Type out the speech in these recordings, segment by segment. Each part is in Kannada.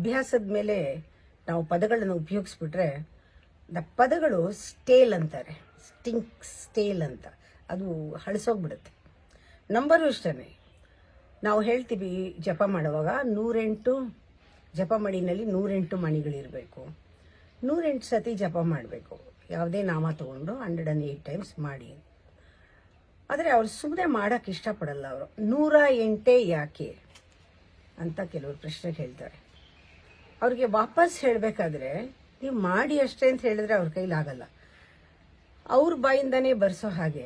ಅಭ್ಯಾಸದ ಮೇಲೆ ನಾವು ಪದಗಳನ್ನು ಉಪಯೋಗಿಸ್ಬಿಟ್ರೆ ಪದಗಳು ಸ್ಟೇಲ್ ಅಂತಾರೆ, ಸ್ಟೇಲ್ ಅಂತ, ಅದು ಹಳಸೋಗ್ಬಿಡುತ್ತೆ. ನಂಬರು ಅಷ್ಟೇ. ನಾವು ಹೇಳ್ತೀವಿ ಜಪ ಮಾಡುವಾಗ 108 ಜಪ ಮಡಿನಲ್ಲಿ 108 ಮಣಿಗಳಿರಬೇಕು, 108 ಸತಿ ಜಪ ಮಾಡಬೇಕು. ಯಾವುದೇ ನಾಮ ತಗೊಂಡು 108 ಟೈಮ್ಸ್ ಮಾಡಿ. ಆದರೆ ಅವ್ರು ಸುಮ್ಮನೆ ಮಾಡೋಕ್ಕೆ ಇಷ್ಟಪಡಲ್ಲ. ಅವರು 108 ಯಾಕೆ ಅಂತ ಕೆಲವರು ಪ್ರಶ್ನೆ ಕೇಳ್ತಾರೆ. ಅವ್ರಿಗೆ ವಾಪಸ್ ಹೇಳಬೇಕಾದ್ರೆ ನೀವು ಮಾಡಿ ಅಷ್ಟೇ ಅಂತ ಹೇಳಿದ್ರೆ ಅವ್ರ ಕೈಲಾಗಲ್ಲ. ಅವ್ರ ಬಾಯಿಂದನೇ ಬರ್ಸೋ ಹಾಗೆ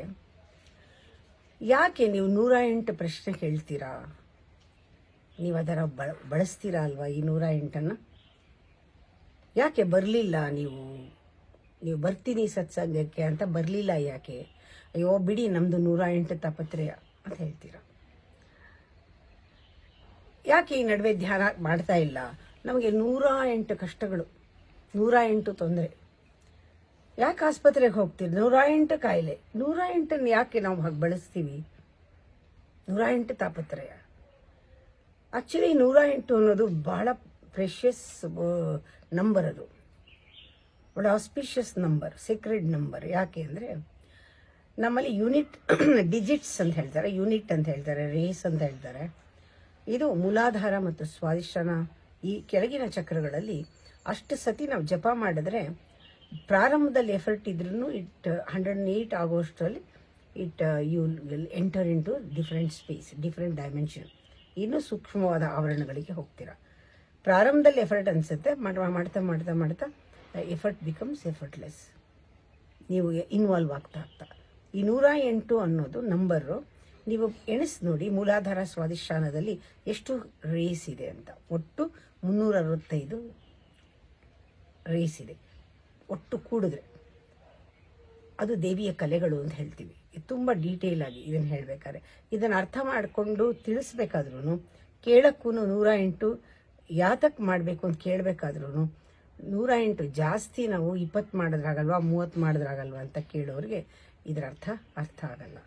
ಯಾಕೆ ನೀವು 108 ಪ್ರಶ್ನೆ ಕೇಳ್ತೀರಾ? ನೀವು ಅದರ ಬಳಸ್ತೀರಾ ಅಲ್ವಾ ಈ 108ಅನ್ನು? ಯಾಕೆ ಬರಲಿಲ್ಲ ನೀವು ಬರ್ತೀನಿ ಸತ್ಸಂಗಕ್ಕೆ ಅಂತ ಬರಲಿಲ್ಲ ಯಾಕೆ? ಅಯ್ಯೋ ಬಿಡಿ ನಮ್ಮದು 108 ತಾಪತ್ರಯ ಅಂತ ಹೇಳ್ತೀರಾ. ಯಾಕೆ ಈ ನಡುವೆ ಧ್ಯಾನ ಮಾಡ್ತಾ ಇಲ್ಲ? ನಮಗೆ 108 ಕಷ್ಟಗಳು, 108 ತೊಂದರೆ. ಯಾಕೆ ಆಸ್ಪತ್ರೆಗೆ ಹೋಗ್ತೀರಿ? 108 ಕಾಯಿಲೆ, 108 ಯಾಕೆ ನಾವು ಹಾಗೆ ಬಳಸ್ತೀವಿ? 108 ತಾಪತ್ರಯ. ಆಕ್ಚುಲಿ 108 ಅನ್ನೋದು ಬಹಳ ಪ್ರೆಷಿಯಸ್ ನಂಬರ್. ಅದು ಬಹಳ ಆಸ್ಪಿಷಿಯಸ್ ನಂಬರ್, ಸೀಕ್ರೆಟ್ ನಂಬರ್. ಯಾಕೆ ಅಂದರೆ ನಮ್ಮಲ್ಲಿ ಯೂನಿಟ್ ಡಿಜಿಟ್ಸ್ ಅಂತ ಹೇಳ್ತಾರೆ, ಯೂನಿಟ್ ಅಂತ ಹೇಳ್ತಾರೆ, ರೇಸ್ ಅಂತ ಹೇಳ್ತಾರೆ. ಇದು ಮೂಲಾಧಾರ ಮತ್ತು ಸ್ವಾದಿಷ್ಠಾನ ಈ ಕೆಳಗಿನ ಚಕ್ರಗಳಲ್ಲಿ ಅಷ್ಟು ಸತಿ ನಾವು ಜಪ ಮಾಡಿದ್ರೆ ಪ್ರಾರಂಭದಲ್ಲಿ ಎಫರ್ಟ್ ಇದ್ರೂ 108 ಆಗೋಷ್ಟರಲ್ಲಿ you will enter into different space, different dimension, ಇನ್ನೂ ಸೂಕ್ಷ್ಮವಾದ ಆವರಣಗಳಿಗೆ ಹೋಗ್ತೀರಾ. ಪ್ರಾರಂಭದಲ್ಲಿ ಎಫರ್ಟ್ ಅನಿಸುತ್ತೆ, ಮಾಡ್ತಾ ಮಾಡ್ತಾ ಮಾಡ್ತಾ ಎಫರ್ಟ್ ಬಿಕಮ್ಸ್ ಎಫರ್ಟ್ಲೆಸ್. ನೀವು ಇನ್ವಾಲ್ವ್ ಆಗ್ತಾ ಈ 108 ಅನ್ನೋದು ನಂಬರು ನೀವು ಎಣಿಸಿ ನೋಡಿ. ಮೂಲಾಧಾರ ಸ್ವಾದಿಷ್ಠಾನದಲ್ಲಿ ಎಷ್ಟು ರೇಸ್ ಇದೆ ಅಂತ. ಒಟ್ಟು 365 ರೇಸ್ ಇದೆ ಒಟ್ಟು ಕೂಡಿದ್ರೆ. ಅದು ದೇವಿಯ ಕಲೆಗಳು ಅಂತ ಹೇಳ್ತೀವಿ. ಇದು ತುಂಬ ಡೀಟೇಲ್ ಆಗಿ ಇದನ್ನು ಹೇಳಬೇಕಾದ್ರೆ, ಇದನ್ನು ಅರ್ಥ ಮಾಡಿಕೊಂಡು ತಿಳಿಸ್ಬೇಕಾದ್ರೂ ಕೇಳಕ್ಕೂ 108 ಯಾತಕ್ಕೆ ಮಾಡಬೇಕು ಅಂತ ಕೇಳಬೇಕಾದ್ರೂ 108 ಜಾಸ್ತಿ ನಾವು 20 ಮಾಡಿದ್ರಾಗಲ್ವಾ 30 ಮಾಡಿದ್ರಾಗಲ್ವಾ ಅಂತ ಕೇಳೋರಿಗೆ ಇದರ ಅರ್ಥ ಆಗಲ್ಲ.